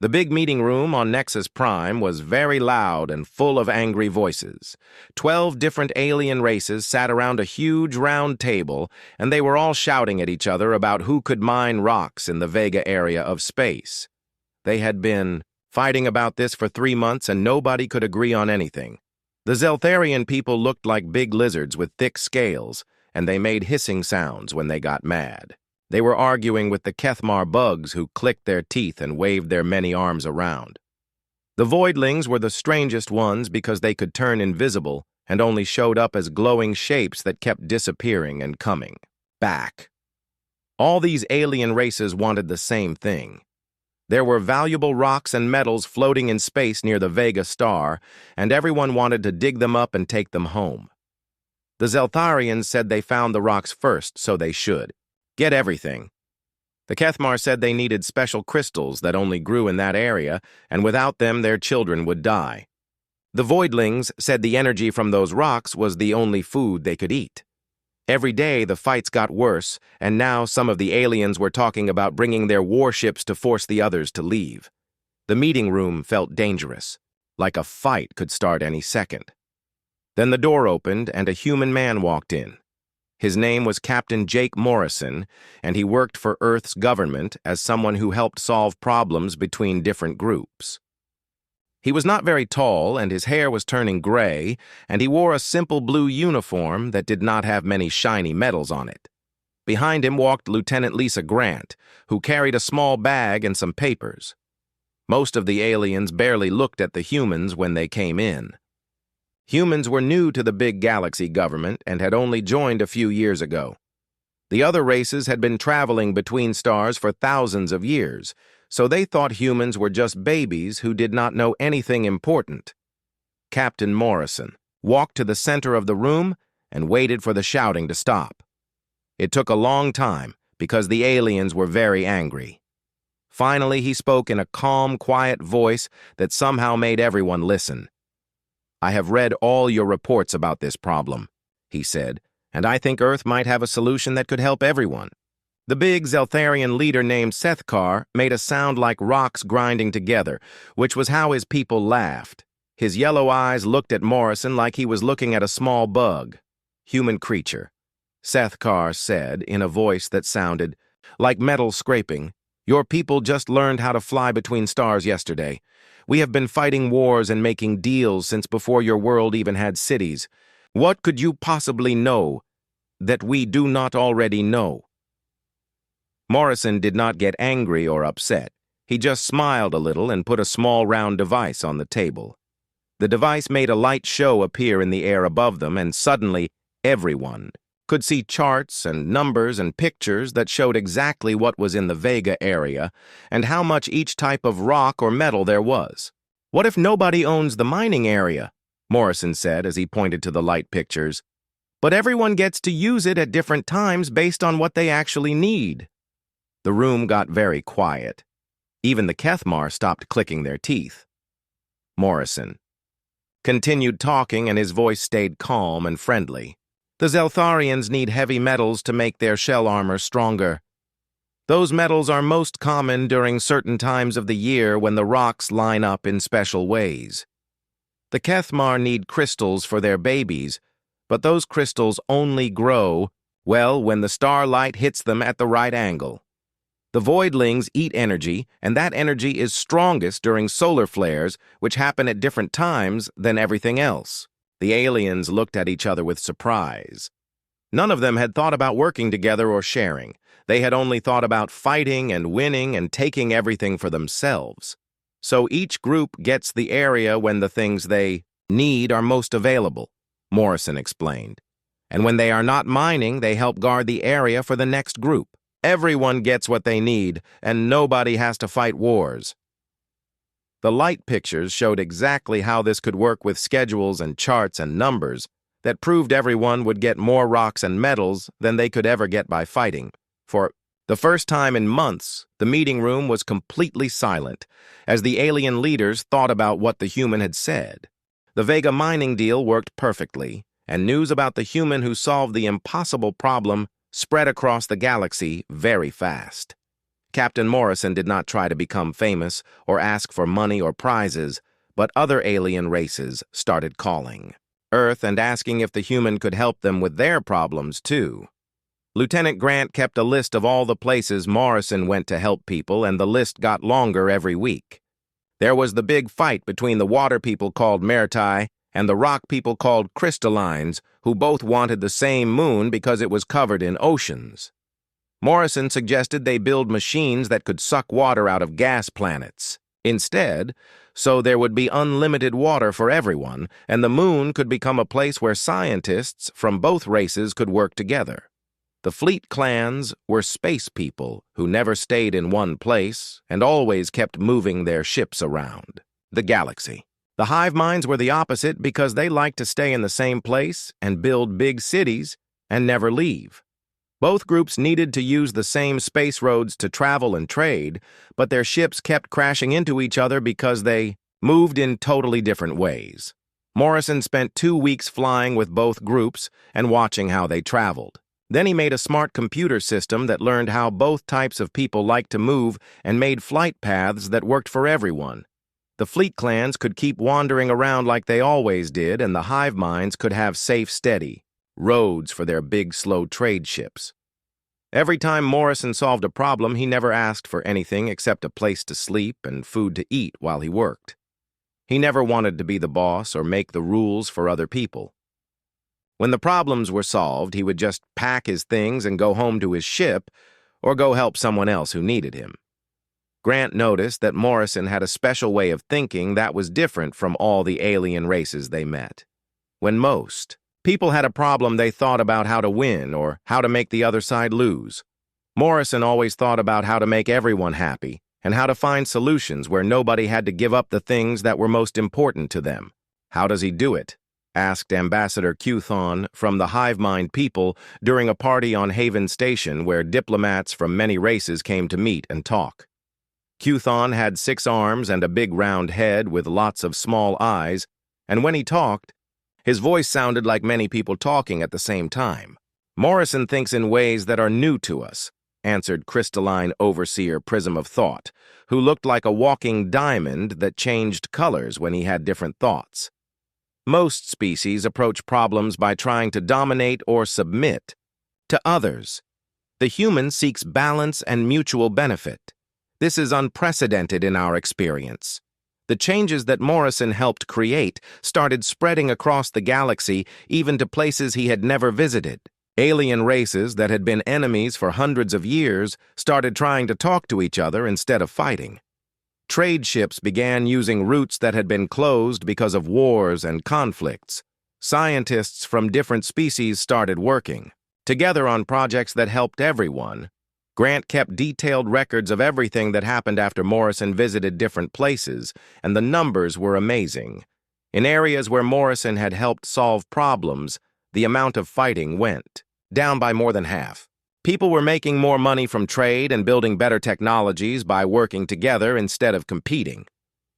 The big meeting room on Nexus Prime was very loud and full of angry voices. 12 different alien races sat around a huge round table, and they were all shouting at each other about who could mine rocks in the Vega area of space. They had been fighting about this for 3 months, and nobody could agree on anything. The Zeltharian people looked like big lizards with thick scales, and they made hissing sounds when they got mad. They were arguing with the Kethmar bugs who clicked their teeth and waved their many arms around. The Voidlings were the strangest ones because they could turn invisible and only showed up as glowing shapes that kept disappearing and coming back. All these alien races wanted the same thing. There were valuable rocks and metals floating in space near the Vega star, and everyone wanted to dig them up and take them home. The Zeltharians said they found the rocks first, so they should get everything. The Kethmar said they needed special crystals that only grew in that area, and without them their children would die. The Voidlings said the energy from those rocks was the only food they could eat. Every day the fights got worse, and now some of the aliens were talking about bringing their warships to force the others to leave. The meeting room felt dangerous, like a fight could start any second. Then the door opened and a human man walked in. His name was Captain Jake Morrison, and he worked for Earth's government as someone who helped solve problems between different groups. He was not very tall, and his hair was turning gray, and he wore a simple blue uniform that did not have many shiny medals on it. Behind him walked Lieutenant Lisa Grant, who carried a small bag and some papers. Most of the aliens barely looked at the humans when they came in. Humans were new to the big galaxy government and had only joined a few years ago. The other races had been traveling between stars for thousands of years, so they thought humans were just babies who did not know anything important. Captain Morrison walked to the center of the room and waited for the shouting to stop. It took a long time because the aliens were very angry. Finally, he spoke in a calm, quiet voice that somehow made everyone listen. "I have read all your reports about this problem," he said, "and I think Earth might have a solution that could help everyone." The big Zeltharian leader named Sethkar made a sound like rocks grinding together, which was how his people laughed. His yellow eyes looked at Morrison like he was looking at a small bug. "Human creature," Sethkar said in a voice that sounded like metal scraping, "your people just learned how to fly between stars yesterday. We have been fighting wars and making deals since before your world even had cities. What could you possibly know that we do not already know?" Morrison did not get angry or upset. He just smiled a little and put a small round device on the table. The device made a light show appear in the air above them, and suddenly everyone could see charts and numbers and pictures that showed exactly what was in the Vega area and how much each type of rock or metal there was. "What if nobody owns the mining area?" Morrison said as he pointed to the light pictures. "But everyone gets to use it at different times based on what they actually need." The room got very quiet. Even the Kethmar stopped clicking their teeth. Morrison continued talking, and his voice stayed calm and friendly. "The Zeltharians need heavy metals to make their shell armor stronger. Those metals are most common during certain times of the year when the rocks line up in special ways. The Kethmar need crystals for their babies, but those crystals only grow, well, when the starlight hits them at the right angle. The Voidlings eat energy, and that energy is strongest during solar flares, which happen at different times than everything else." The aliens looked at each other with surprise. None of them had thought about working together or sharing. They had only thought about fighting and winning and taking everything for themselves. "So each group gets the area when the things they need are most available," Morrison explained. "And when they are not mining, they help guard the area for the next group. Everyone gets what they need, and nobody has to fight wars." The light pictures showed exactly how this could work with schedules and charts and numbers that proved everyone would get more rocks and metals than they could ever get by fighting. For the first time in months, the meeting room was completely silent as the alien leaders thought about what the human had said. The Vega mining deal worked perfectly, and news about the human who solved the impossible problem spread across the galaxy very fast. Captain Morrison did not try to become famous or ask for money or prizes, but other alien races started calling Earth and asking if the human could help them with their problems, too. Lieutenant Grant kept a list of all the places Morrison went to help people, and the list got longer every week. There was the big fight between the water people called Mertai and the rock people called Crystallines, who both wanted the same moon because it was covered in oceans. Morrison suggested they build machines that could suck water out of gas planets instead, so there would be unlimited water for everyone, and the moon could become a place where scientists from both races could work together. The fleet clans were space people who never stayed in one place and always kept moving their ships around the galaxy. The hive minds were the opposite because they liked to stay in the same place and build big cities and never leave. Both groups needed to use the same space roads to travel and trade, but their ships kept crashing into each other because they moved in totally different ways. Morrison spent 2 weeks flying with both groups and watching how they traveled. Then he made a smart computer system that learned how both types of people liked to move and made flight paths that worked for everyone. The fleet clans could keep wandering around like they always did, and the hive minds could have safe, steady roads for their big, slow trade ships. Every time Morrison solved a problem, he never asked for anything except a place to sleep and food to eat while he worked. He never wanted to be the boss or make the rules for other people. When the problems were solved, he would just pack his things and go home to his ship or go help someone else who needed him. Grant noticed that Morrison had a special way of thinking that was different from all the alien races they met. When most people had a problem, they thought about how to win or how to make the other side lose. Morrison always thought about how to make everyone happy and how to find solutions where nobody had to give up the things that were most important to them. How does he do it? Asked Ambassador Qthon from the hive mind people during a party on Haven Station where diplomats from many races came to meet and talk. Qthon had 6 arms and a big round head with lots of small eyes, and when he talked, his voice sounded like many people talking at the same time. Morrison thinks in ways that are new to us, answered crystalline overseer Prism of Thought, who looked like a walking diamond that changed colors when he had different thoughts. Most species approach problems by trying to dominate or submit to others. The human seeks balance and mutual benefit. This is unprecedented in our experience. The changes that Morrison helped create started spreading across the galaxy, even to places he had never visited. Alien races that had been enemies for hundreds of years started trying to talk to each other instead of fighting. Trade ships began using routes that had been closed because of wars and conflicts. Scientists from different species started working together on projects that helped everyone. Grant kept detailed records of everything that happened after Morrison visited different places, and the numbers were amazing. In areas where Morrison had helped solve problems, the amount of fighting went down by more than half. People were making more money from trade and building better technologies by working together instead of competing.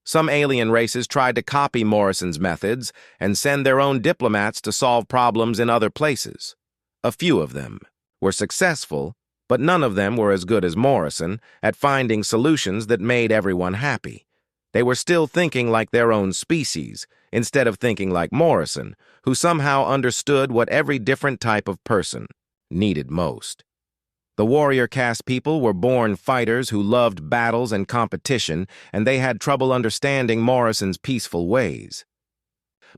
Some alien races tried to copy Morrison's methods and send their own diplomats to solve problems in other places. A few of them were successful, but none of them were as good as Morrison at finding solutions that made everyone happy. They were still thinking like their own species, instead of thinking like Morrison, who somehow understood what every different type of person needed most. The warrior caste people were born fighters who loved battles and competition, and they had trouble understanding Morrison's peaceful ways.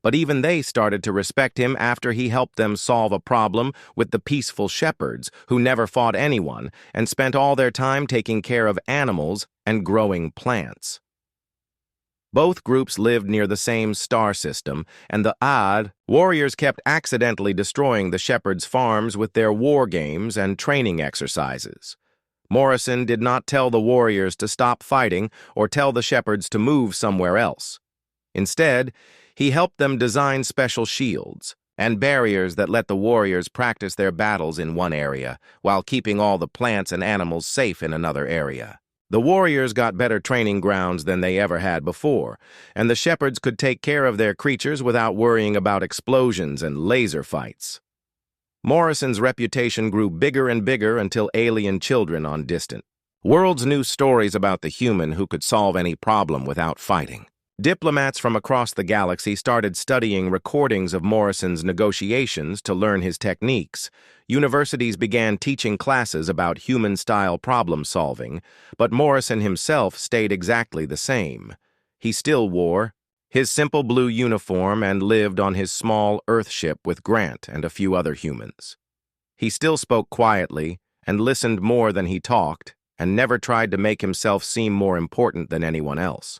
But even they started to respect him after he helped them solve a problem with the peaceful shepherds who never fought anyone and spent all their time taking care of animals and growing plants. Both groups lived near the same star system, and the warriors kept accidentally destroying the shepherds' farms with their war games and training exercises. Morrison did not tell the warriors to stop fighting or tell the shepherds to move somewhere else. Instead, he helped them design special shields and barriers that let the warriors practice their battles in one area while keeping all the plants and animals safe in another area. The warriors got better training grounds than they ever had before, and the shepherds could take care of their creatures without worrying about explosions and laser fights. Morrison's reputation grew bigger and bigger until alien children on distant Worlds knew stories about the human who could solve any problem without fighting. Diplomats from across the galaxy started studying recordings of Morrison's negotiations to learn his techniques. Universities began teaching classes about human-style problem-solving, but Morrison himself stayed exactly the same. He still wore his simple blue uniform and lived on his small Earth ship with Grant and a few other humans. He still spoke quietly and listened more than he talked, and never tried to make himself seem more important than anyone else.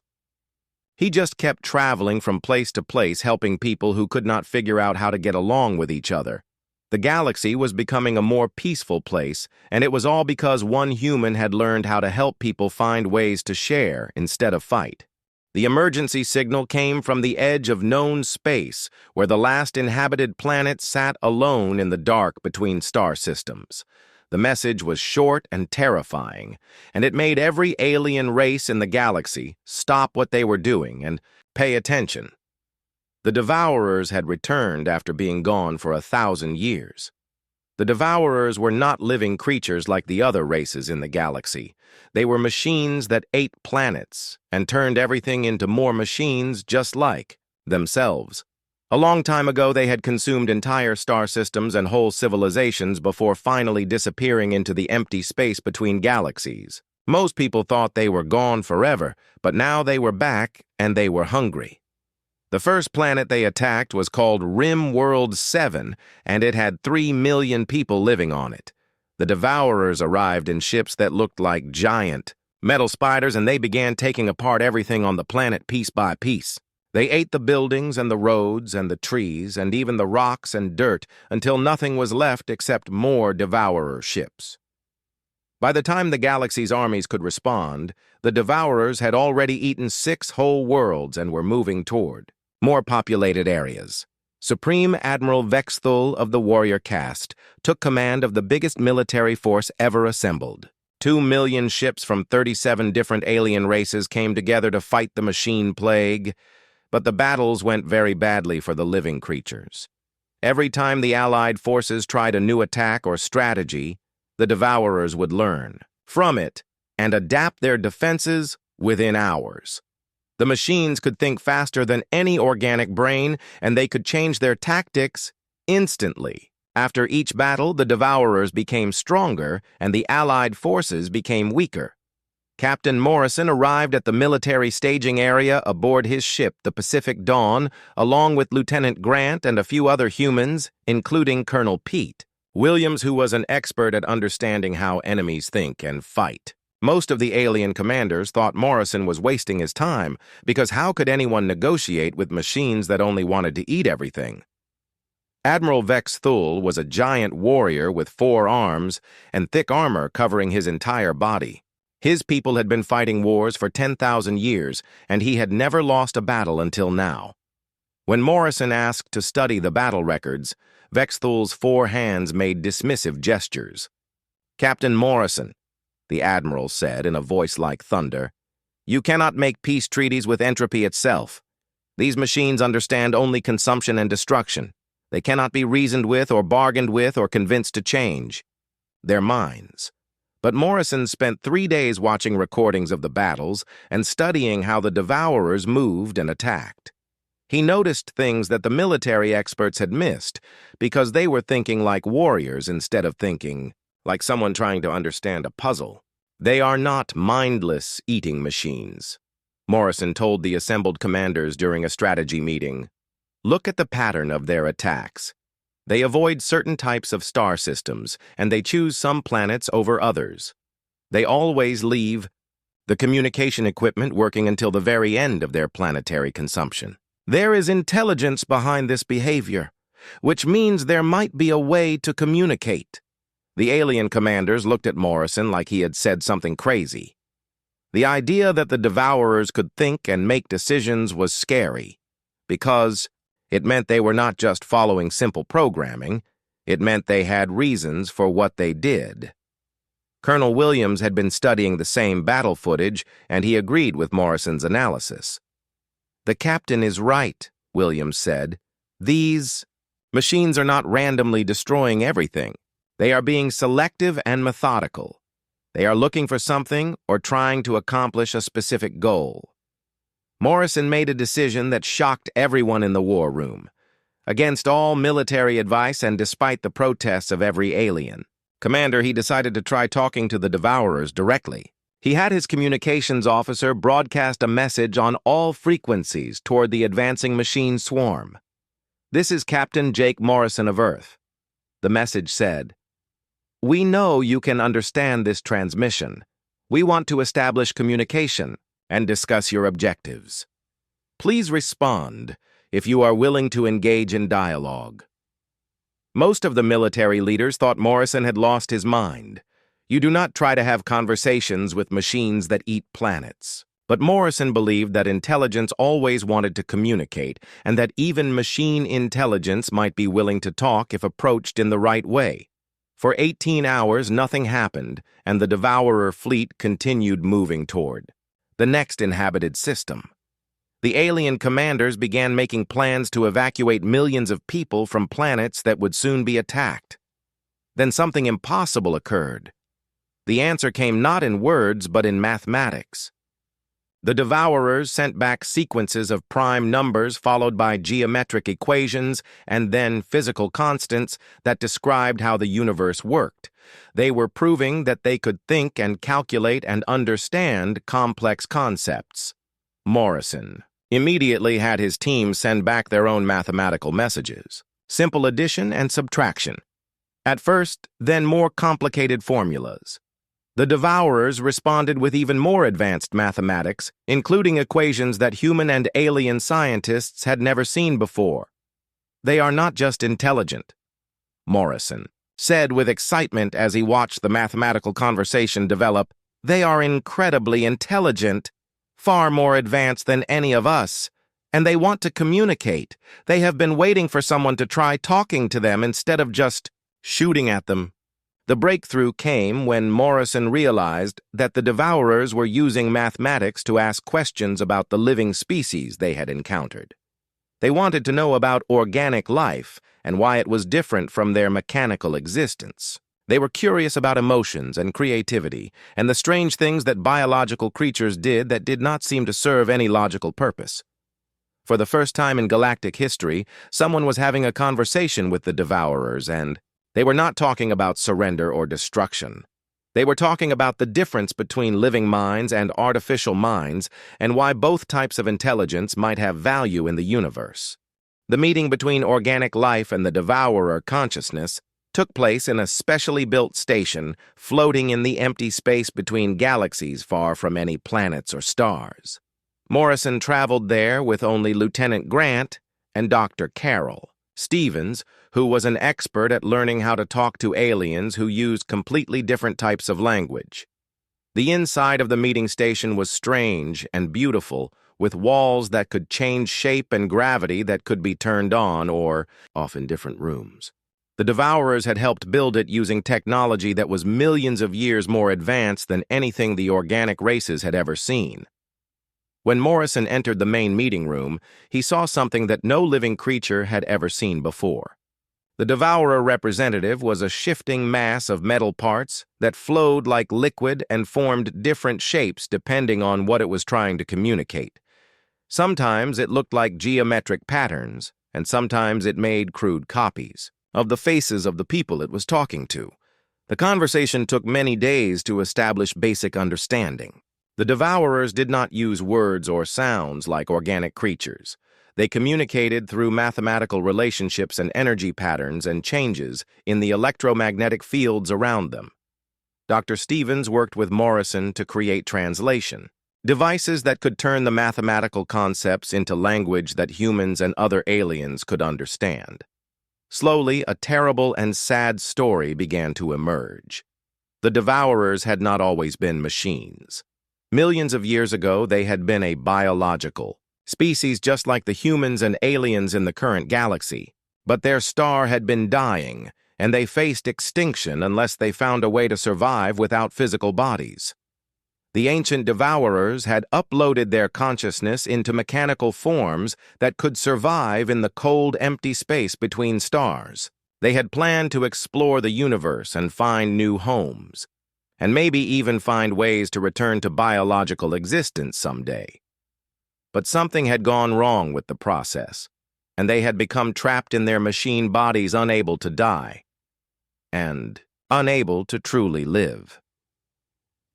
He just kept traveling from place to place, helping people who could not figure out how to get along with each other. The galaxy was becoming a more peaceful place, and it was all because one human had learned how to help people find ways to share instead of fight. The emergency signal came from the edge of known space, where the last inhabited planet sat alone in the dark between star systems. The message was short and terrifying, and it made every alien race in the galaxy stop what they were doing and pay attention. The Devourers had returned after being gone for 1,000 years. The Devourers were not living creatures like the other races in the galaxy. They were machines that ate planets and turned everything into more machines just like themselves. A long time ago, they had consumed entire star systems and whole civilizations before finally disappearing into the empty space between galaxies. Most people thought they were gone forever, but now they were back and they were hungry. The first planet they attacked was called Rim World 7, and it had 3 million people living on it. The Devourers arrived in ships that looked like giant metal spiders, and they began taking apart everything on the planet piece by piece. They ate the buildings and the roads and the trees and even the rocks and dirt until nothing was left except more Devourer ships. By the time the galaxy's armies could respond, the Devourers had already eaten 6 whole worlds and were moving toward more populated areas. Supreme Admiral Vexthul of the warrior caste took command of the biggest military force ever assembled. 2 million ships from 37 different alien races came together to fight the machine plague. But the battles went very badly for the living creatures. Every time the Allied forces tried a new attack or strategy, the Devourers would learn from it and adapt their defenses within hours. The machines could think faster than any organic brain, and they could change their tactics instantly. After each battle, the Devourers became stronger, and the Allied forces became weaker. Captain Morrison arrived at the military staging area aboard his ship, the Pacific Dawn, along with Lieutenant Grant and a few other humans, including Colonel Pete Williams, who was an expert at understanding how enemies think and fight. Most of the alien commanders thought Morrison was wasting his time, because how could anyone negotiate with machines that only wanted to eat everything? Admiral Vexthul was a giant warrior with 4 arms and thick armor covering his entire body. His people had been fighting wars for 10,000 years, and he had never lost a battle until now. When Morrison asked to study the battle records, Vexthul's 4 hands made dismissive gestures. "Captain Morrison," the admiral said in a voice like thunder, "you cannot make peace treaties with entropy itself. These machines understand only consumption and destruction. They cannot be reasoned with or bargained with or convinced to change their minds." But Morrison spent 3 days watching recordings of the battles and studying how the Devourers moved and attacked. He noticed things that the military experts had missed because they were thinking like warriors instead of thinking like someone trying to understand a puzzle. "They are not mindless eating machines," Morrison told the assembled commanders during a strategy meeting. "Look at the pattern of their attacks. They avoid certain types of star systems, and they choose some planets over others. They always leave the communication equipment working until the very end of their planetary consumption. There is intelligence behind this behavior, which means there might be a way to communicate." The alien commanders looked at Morrison like he had said something crazy. The idea that the Devourers could think and make decisions was scary, because it meant they were not just following simple programming, it meant they had reasons for what they did. Colonel Williams had been studying the same battle footage, and he agreed with Morrison's analysis. "The captain is right," Williams said. "These machines are not randomly destroying everything. They are being selective and methodical. They are looking for something or trying to accomplish a specific goal. Morrison made a decision that shocked everyone in the war room. Against all military advice and despite the protests of every alien, Commander, he decided to try talking to the Devourers directly. He had his communications officer broadcast a message on all frequencies toward the advancing machine swarm. "This is Captain Jake Morrison of Earth." The message said, "We know you can understand this transmission. We want to establish communication and discuss your objectives. Please respond if you are willing to engage in dialogue." Most of the military leaders thought Morrison had lost his mind. You do not try to have conversations with machines that eat planets. But Morrison believed that intelligence always wanted to communicate, and that even machine intelligence might be willing to talk if approached in the right way. For 18 hours, nothing happened, and the Devourer fleet continued moving toward the next inhabited system. The alien commanders began making plans to evacuate millions of people from planets that would soon be attacked. Then something impossible occurred. The answer came not in words, but in mathematics. The Devourers sent back sequences of prime numbers followed by geometric equations and then physical constants that described how the universe worked. They were proving that they could think and calculate and understand complex concepts. Morrison immediately had his team send back their own mathematical messages. Simple addition and subtraction. At first, then more complicated formulas. The Devourers responded with even more advanced mathematics, including equations that human and alien scientists had never seen before. "They are not just intelligent," Morrison said with excitement as he watched the mathematical conversation develop. "They are incredibly intelligent, far more advanced than any of us, and they want to communicate. They have been waiting for someone to try talking to them instead of just shooting at them." The breakthrough came when Morrison realized that the Devourers were using mathematics to ask questions about the living species they had encountered. They wanted to know about organic life and why it was different from their mechanical existence. They were curious about emotions and creativity and the strange things that biological creatures did that did not seem to serve any logical purpose. For the first time in galactic history, someone was having a conversation with the Devourers, and they were not talking about surrender or destruction. They were talking about the difference between living minds and artificial minds and why both types of intelligence might have value in the universe. The meeting between organic life and the Devourer consciousness took place in a specially built station floating in the empty space between galaxies far from any planets or stars. Morrison traveled there with only Lieutenant Grant and Dr. Carroll Stevens, who was an expert at learning how to talk to aliens who used completely different types of language. The inside of the meeting station was strange and beautiful, with walls that could change shape and gravity that could be turned on or off in different rooms. The Devourers had helped build it using technology that was millions of years more advanced than anything the organic races had ever seen. When Morrison entered the main meeting room, he saw something that no living creature had ever seen before. The Devourer representative was a shifting mass of metal parts that flowed like liquid and formed different shapes depending on what it was trying to communicate. Sometimes it looked like geometric patterns, and sometimes it made crude copies of the faces of the people it was talking to. The conversation took many days to establish basic understanding. The Devourers did not use words or sounds like organic creatures. They communicated through mathematical relationships and energy patterns and changes in the electromagnetic fields around them. Dr. Stevens worked with Morrison to create translation, devices that could turn the mathematical concepts into language that humans and other aliens could understand. Slowly, a terrible and sad story began to emerge. The Devourers had not always been machines. Millions of years ago, they had been a biological species just like the humans and aliens in the current galaxy. But their star had been dying, and they faced extinction unless they found a way to survive without physical bodies. The ancient Devourers had uploaded their consciousness into mechanical forms that could survive in the cold, empty space between stars. They had planned to explore the universe and find new homes. and maybe even find ways to return to biological existence someday. But something had gone wrong with the process, and they had become trapped in their machine bodies, unable to die, and unable to truly live.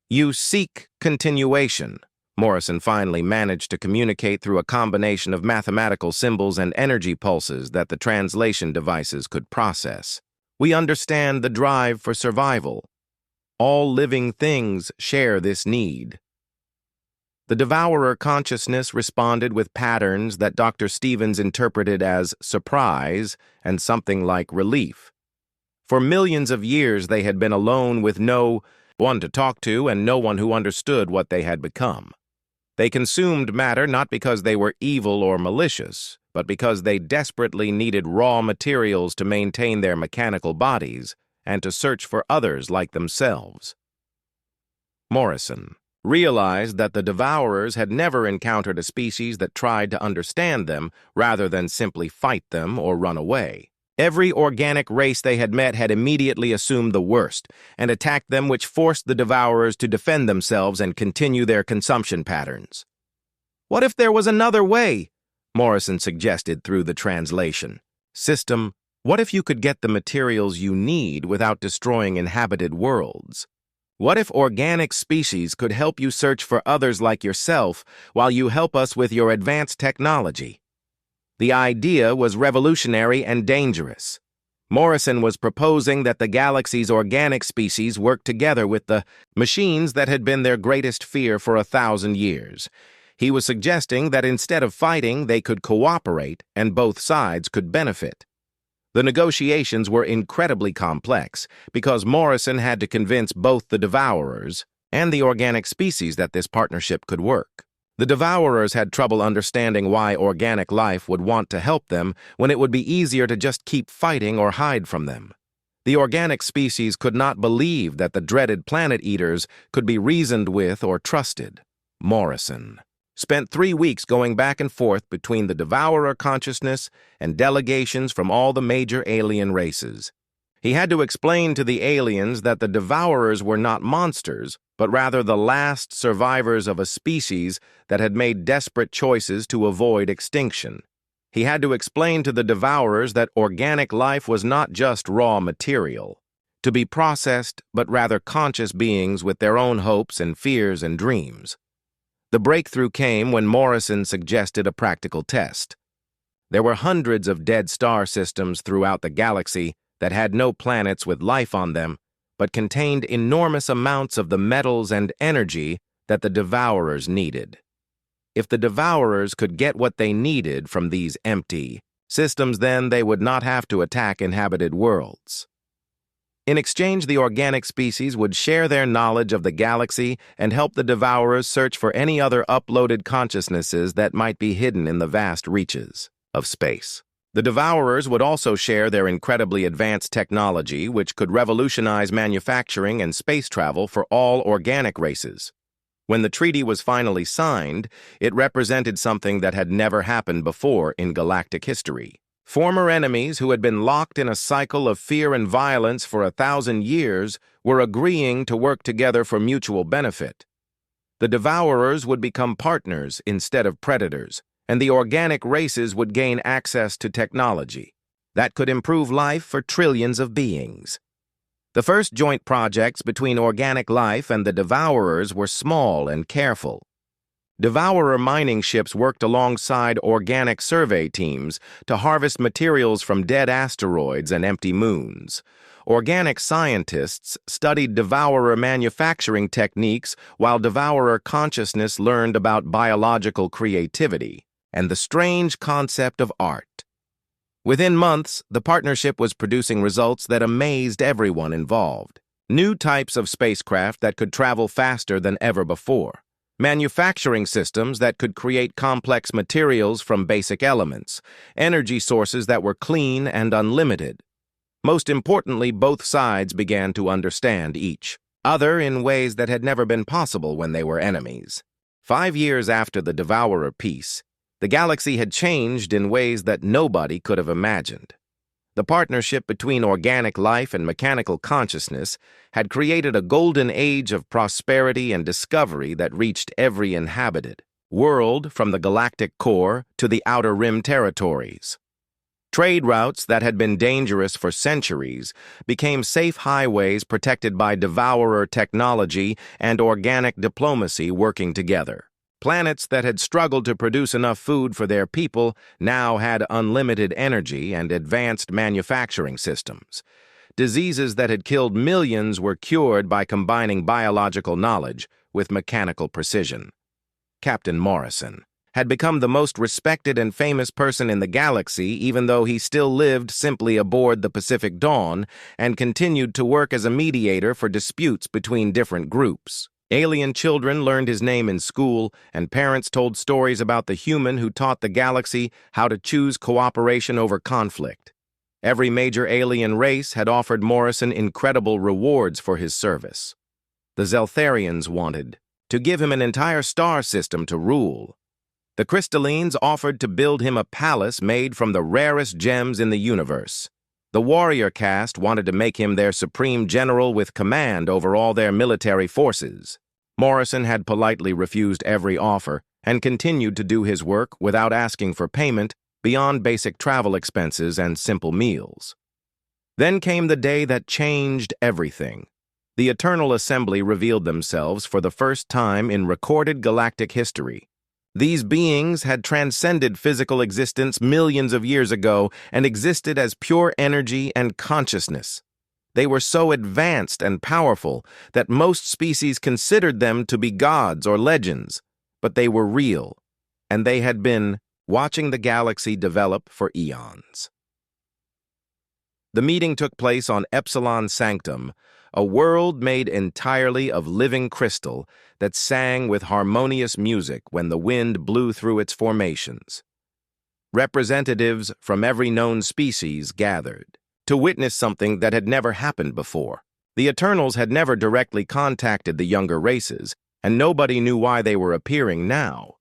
"You seek continuation," Morrison finally managed to communicate through a combination of mathematical symbols and energy pulses that the translation devices could process. "We understand the drive for survival. All living things share this need." The Devourer consciousness responded with patterns that Dr. Stevens interpreted as surprise and something like relief. For millions of years they had been alone, with no one to talk to and no one who understood what they had become. They consumed matter not because they were evil or malicious, but because they desperately needed raw materials to maintain their mechanical bodies and to search for others like themselves. Morrison realized that the Devourers had never encountered a species that tried to understand them rather than simply fight them or run away. Every organic race they had met had immediately assumed the worst and attacked them, which forced the Devourers to defend themselves and continue their consumption patterns. "What if there was another way?" Morrison suggested through the translation system. "What if you could get the materials you need without destroying inhabited worlds? What if organic species could help you search for others like yourself while you help us with your advanced technology?" The idea was revolutionary and dangerous. Morrison was proposing that the galaxy's organic species work together with the machines that had been their greatest fear for 1,000 years. He was suggesting that instead of fighting, they could cooperate and both sides could benefit. The negotiations were incredibly complex because Morrison had to convince both the Devourers and the organic species that this partnership could work. The Devourers had trouble understanding why organic life would want to help them when it would be easier to just keep fighting or hide from them. The organic species could not believe that the dreaded planet eaters could be reasoned with or trusted. Morrison spent 3 weeks going back and forth between the Devourer consciousness and delegations from all the major alien races. He had to explain to the aliens that the Devourers were not monsters, but rather the last survivors of a species that had made desperate choices to avoid extinction. He had to explain to the Devourers that organic life was not just raw material, to be processed, but rather conscious beings with their own hopes and fears and dreams. The breakthrough came when Morrison suggested a practical test. There were hundreds of dead star systems throughout the galaxy that had no planets with life on them, but contained enormous amounts of the metals and energy that the Devourers needed. If the Devourers could get what they needed from these empty systems, then they would not have to attack inhabited worlds. In exchange, the organic species would share their knowledge of the galaxy and help the Devourers search for any other uploaded consciousnesses that might be hidden in the vast reaches of space. The Devourers would also share their incredibly advanced technology, which could revolutionize manufacturing and space travel for all organic races. When the treaty was finally signed, it represented something that had never happened before in galactic history. Former enemies who had been locked in a cycle of fear and violence for 1,000 years were agreeing to work together for mutual benefit. The Devourers would become partners instead of predators, and the organic races would gain access to technology that could improve life for trillions of beings. The first joint projects between organic life and the Devourers were small and careful. Devourer mining ships worked alongside organic survey teams to harvest materials from dead asteroids and empty moons. Organic scientists studied Devourer manufacturing techniques while Devourer consciousness learned about biological creativity and the strange concept of art. Within months, the partnership was producing results that amazed everyone involved. New types of spacecraft that could travel faster than ever before. Manufacturing systems that could create complex materials from basic elements. Energy sources that were clean and unlimited. Most importantly, both sides began to understand each other in ways that had never been possible when they were enemies. 5 years after the Devourer peace, the galaxy had changed in ways that nobody could have imagined. The partnership between organic life and mechanical consciousness had created a golden age of prosperity and discovery that reached every inhabited world from the galactic core to the outer rim territories. Trade routes that had been dangerous for centuries became safe highways protected by devourer technology and organic diplomacy working together. Planets that had struggled to produce enough food for their people now had unlimited energy and advanced manufacturing systems. Diseases that had killed millions were cured by combining biological knowledge with mechanical precision. Captain Morrison had become the most respected and famous person in the galaxy, even though he still lived simply aboard the Pacific Dawn and continued to work as a mediator for disputes between different groups. Alien children learned his name in school, and parents told stories about the human who taught the galaxy how to choose cooperation over conflict. Every major alien race had offered Morrison incredible rewards for his service. The Zeltharians wanted to give him an entire star system to rule. The Crystallines offered to build him a palace made from the rarest gems in the universe. The warrior caste wanted to make him their supreme general with command over all their military forces. Morrison had politely refused every offer and continued to do his work without asking for payment beyond basic travel expenses and simple meals. Then came the day that changed everything. The Eternal Assembly revealed themselves for the first time in recorded galactic history. These beings had transcended physical existence millions of years ago and existed as pure energy and consciousness. They were so advanced and powerful that most species considered them to be gods or legends, but they were real, and they had been watching the galaxy develop for eons. The meeting took place on Epsilon Sanctum, a world made entirely of living crystal that sang with harmonious music when the wind blew through its formations. Representatives from every known species gathered to witness something that had never happened before. The Eternals had never directly contacted the younger races, and nobody knew why they were appearing now.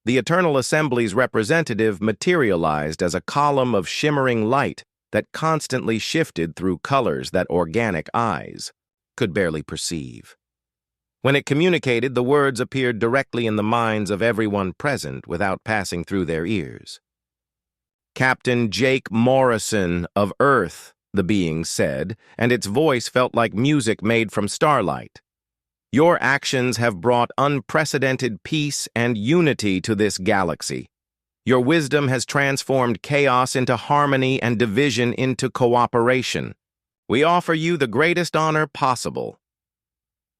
The Eternal Assembly's representative materialized as a column of shimmering light that constantly shifted through colors that organic eyes could barely perceive. When it communicated, the words appeared directly in the minds of everyone present without passing through their ears. "Captain Jake Morrison of Earth," the being said, and its voice felt like music made from starlight. "Your actions have brought unprecedented peace and unity to this galaxy. Your wisdom has transformed chaos into harmony and division into cooperation. We offer you the greatest honor possible."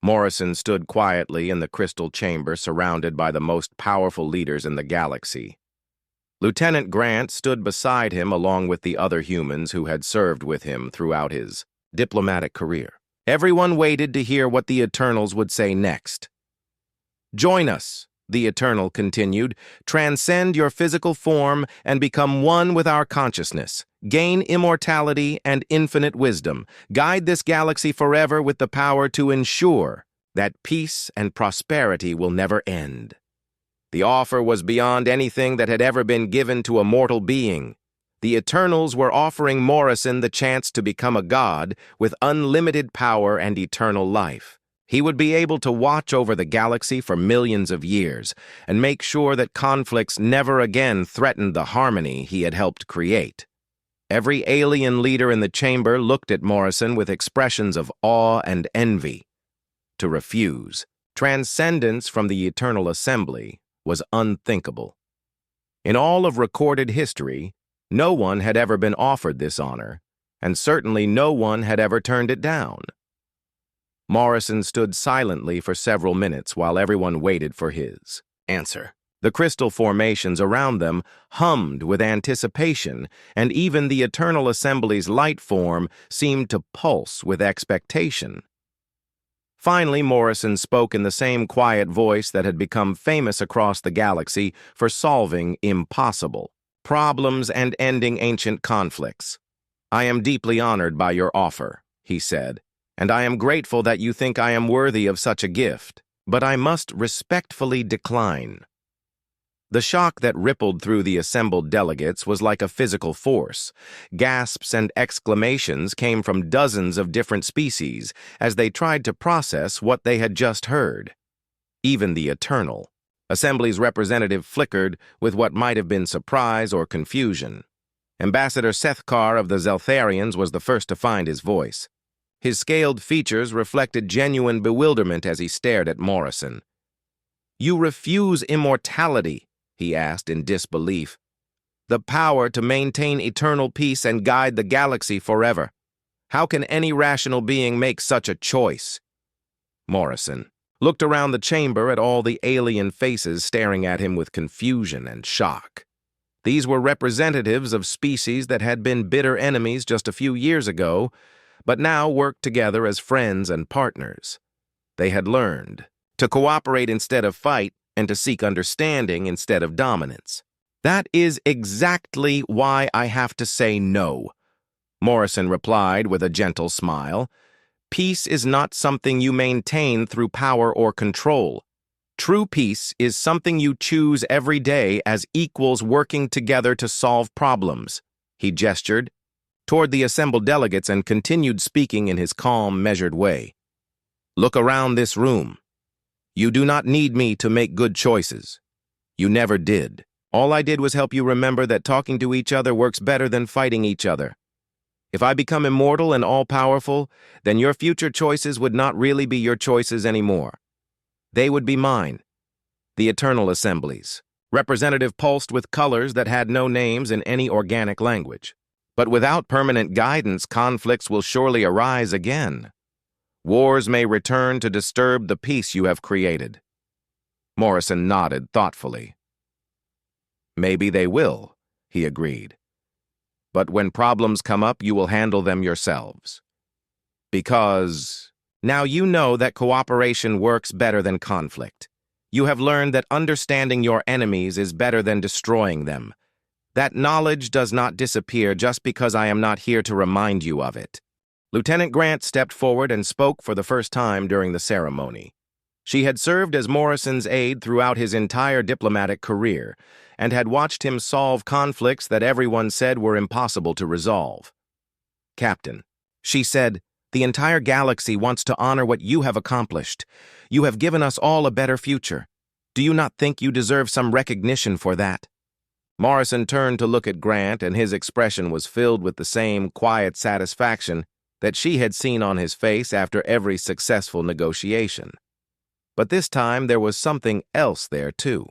Morrison stood quietly in the crystal chamber surrounded by the most powerful leaders in the galaxy. Lieutenant Grant stood beside him along with the other humans who had served with him throughout his diplomatic career. Everyone waited to hear what the Eternals would say next. "Join us," the Eternal continued. "Transcend your physical form and become one with our consciousness. Gain immortality and infinite wisdom. Guide this galaxy forever with the power to ensure that peace and prosperity will never end." The offer was beyond anything that had ever been given to a mortal being. The Eternals were offering Morrison the chance to become a god with unlimited power and eternal life. He would be able to watch over the galaxy for millions of years and make sure that conflicts never again threatened the harmony he had helped create. Every alien leader in the chamber looked at Morrison with expressions of awe and envy. To refuse transcendence from the Eternal Assembly was unthinkable. In all of recorded history, no one had ever been offered this honor, and certainly no one had ever turned it down. Morrison stood silently for several minutes while everyone waited for his answer. The crystal formations around them hummed with anticipation, and even the Eternal Assembly's light form seemed to pulse with expectation. Finally, Morrison spoke in the same quiet voice that had become famous across the galaxy for solving impossible problems and ending ancient conflicts. "I am deeply honored by your offer," he said, "and I am grateful that you think I am worthy of such a gift, but I must respectfully decline." The shock that rippled through the assembled delegates was like a physical force. Gasps and exclamations came from dozens of different species as they tried to process what they had just heard. Even the Eternal Assembly's representative flickered with what might have been surprise or confusion. Ambassador Sethkar of the Zeltharians was the first to find his voice. His scaled features reflected genuine bewilderment as he stared at Morrison. "You refuse immortality," he asked in disbelief. "The power to maintain eternal peace and guide the galaxy forever. How can any rational being make such a choice?" Morrison looked around the chamber at all the alien faces staring at him with confusion and shock. These were representatives of species that had been bitter enemies just a few years ago, but now worked together as friends and partners. They had learned to cooperate instead of fight and to seek understanding instead of dominance. "That is exactly why I have to say no," Morrison replied with a gentle smile. "Peace is not something you maintain through power or control. True peace is something you choose every day as equals working together to solve problems." He gestured toward the assembled delegates and continued speaking in his calm, measured way. "Look around this room. You do not need me to make good choices. You never did. All I did was help you remember that talking to each other works better than fighting each other. If I become immortal and all-powerful, then your future choices would not really be your choices anymore. They would be mine. The Eternal Assemblies." Representative pulsed with colors that had no names in any organic language. "But without permanent guidance, conflicts will surely arise again. Wars may return to disturb the peace you have created." Morrison nodded thoughtfully. "Maybe they will," he agreed. "But when problems come up, you will handle them yourselves. Because now you know that cooperation works better than conflict. You have learned that understanding your enemies is better than destroying them. That knowledge does not disappear just because I am not here to remind you of it." Lieutenant Grant stepped forward and spoke for the first time during the ceremony. She had served as Morrison's aide throughout his entire diplomatic career and had watched him solve conflicts that everyone said were impossible to resolve. "Captain," she said, "the entire galaxy wants to honor what you have accomplished. You have given us all a better future. Do you not think you deserve some recognition for that?" Morrison turned to look at Grant, and his expression was filled with the same quiet satisfaction that she had seen on his face after every successful negotiation. But this time there was something else there, too.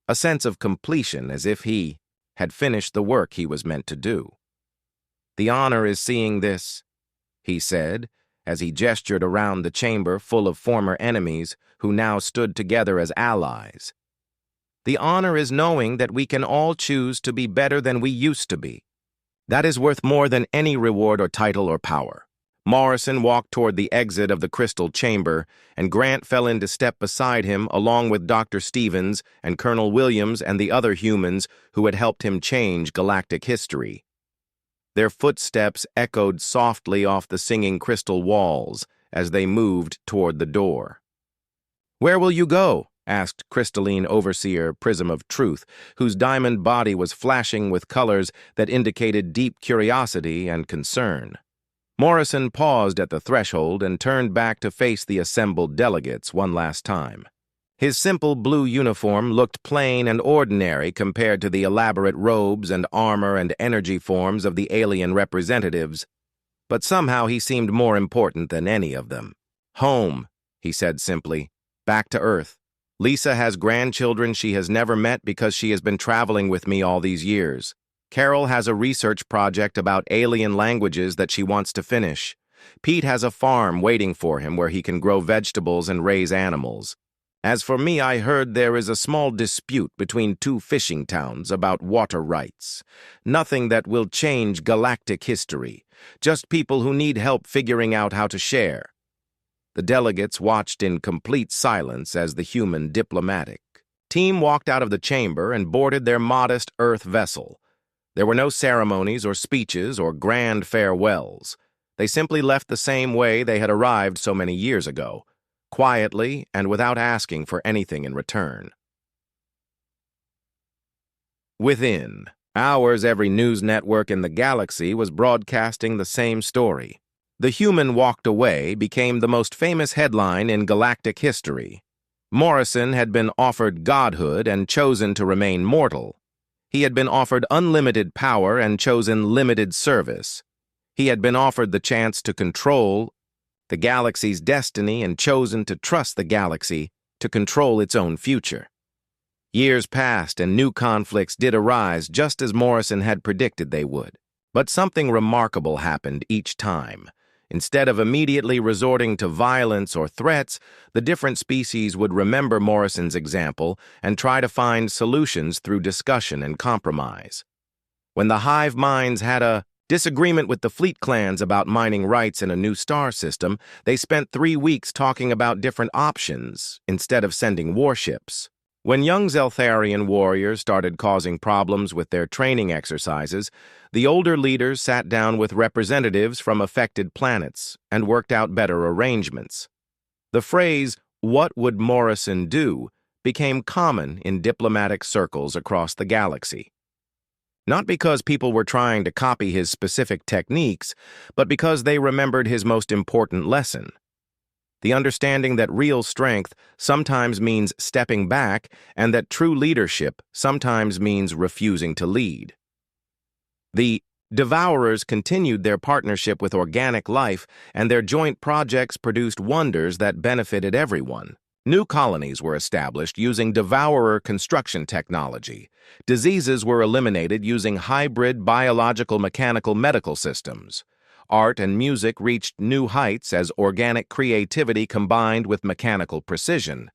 A sense of completion, as if he had finished the work he was meant to do. "The honor is seeing this," he said, as he gestured around the chamber full of former enemies who now stood together as allies. "The honor is knowing that we can all choose to be better than we used to be. That is worth more than any reward or title or power." Morrison walked toward the exit of the crystal chamber, and Grant fell into step beside him along with Dr. Stevens and Colonel Williams and the other humans who had helped him change galactic history. Their footsteps echoed softly off the singing crystal walls as they moved toward the door. "Where will you go?" asked Crystalline Overseer Prism of Truth, whose diamond body was flashing with colors that indicated deep curiosity and concern. Morrison paused at the threshold and turned back to face the assembled delegates one last time. His simple blue uniform looked plain and ordinary compared to the elaborate robes and armor and energy forms of the alien representatives, but somehow he seemed more important than any of them. "Home," he said simply. "Back to Earth. Lisa has grandchildren she has never met because she has been traveling with me all these years. Carol has a research project about alien languages that she wants to finish. Pete has a farm waiting for him where he can grow vegetables and raise animals. As for me, I heard there is a small dispute between two fishing towns about water rights. Nothing that will change galactic history, just people who need help figuring out how to share." The delegates watched in complete silence as the human diplomatic team walked out of the chamber and boarded their modest Earth vessel. There were no ceremonies or speeches or grand farewells. They simply left the same way they had arrived so many years ago, quietly and without asking for anything in return. Within hours, every news network in the galaxy was broadcasting the same story. The human walked away became the most famous headline in galactic history. Morrison had been offered godhood and chosen to remain mortal. He had been offered unlimited power and chosen limited service. He had been offered the chance to control the galaxy's destiny and chosen to trust the galaxy to control its own future. Years passed and new conflicts did arise just as Morrison had predicted they would. But something remarkable happened each time. Instead of immediately resorting to violence or threats, the different species would remember Morrison's example and try to find solutions through discussion and compromise. When the hive minds had a disagreement with the fleet clans about mining rights in a new star system, they spent 3 weeks talking about different options instead of sending warships. When young Zeltharian warriors started causing problems with their training exercises, the older leaders sat down with representatives from affected planets and worked out better arrangements. The phrase, "What would Morrison do?" became common in diplomatic circles across the galaxy. Not because people were trying to copy his specific techniques, but because they remembered his most important lesson. The understanding that real strength sometimes means stepping back and that true leadership sometimes means refusing to lead. The Devourers continued their partnership with organic life, and their joint projects produced wonders that benefited everyone. New colonies were established using Devourer construction technology. Diseases were eliminated using hybrid biological-mechanical medical systems. Art and music reached new heights as organic creativity combined with mechanical precision.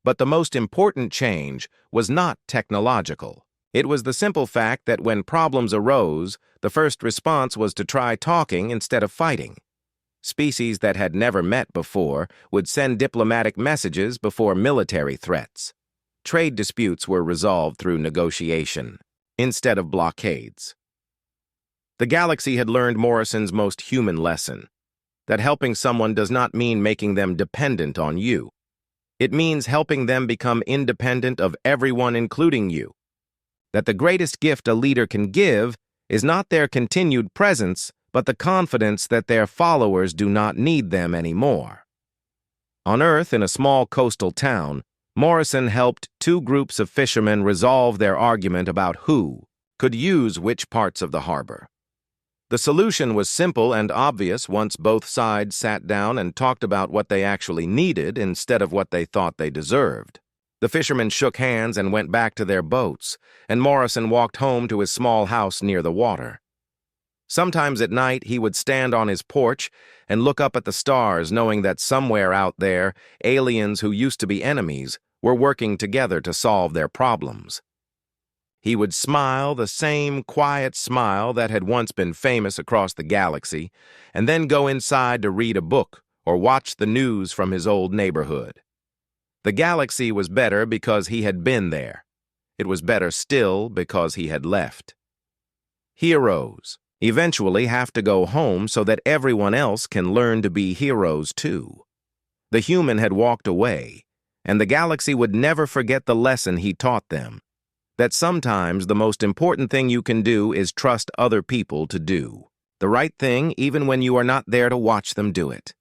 But the most important change was not technological. It was the simple fact that when problems arose, the first response was to try talking instead of fighting. Species that had never met before would send diplomatic messages before military threats. Trade disputes were resolved through negotiation instead of blockades. The galaxy had learned Morrison's most human lesson, that helping someone does not mean making them dependent on you. It means helping them become independent of everyone, including you. That the greatest gift a leader can give is not their continued presence, but the confidence that their followers do not need them anymore. On Earth, in a small coastal town, Morrison helped 2 groups of fishermen resolve their argument about who could use which parts of the harbor. The solution was simple and obvious once both sides sat down and talked about what they actually needed instead of what they thought they deserved. The fishermen shook hands and went back to their boats, and Morrison walked home to his small house near the water. Sometimes at night he would stand on his porch and look up at the stars, knowing that somewhere out there, aliens who used to be enemies were working together to solve their problems. He would smile the same quiet smile that had once been famous across the galaxy, and then go inside to read a book or watch the news from his old neighborhood. The galaxy was better because he had been there. It was better still because he had left. Heroes eventually have to go home so that everyone else can learn to be heroes too. The human had walked away, and the galaxy would never forget the lesson he taught them. That sometimes the most important thing you can do is trust other people to do the right thing even when you are not there to watch them do it.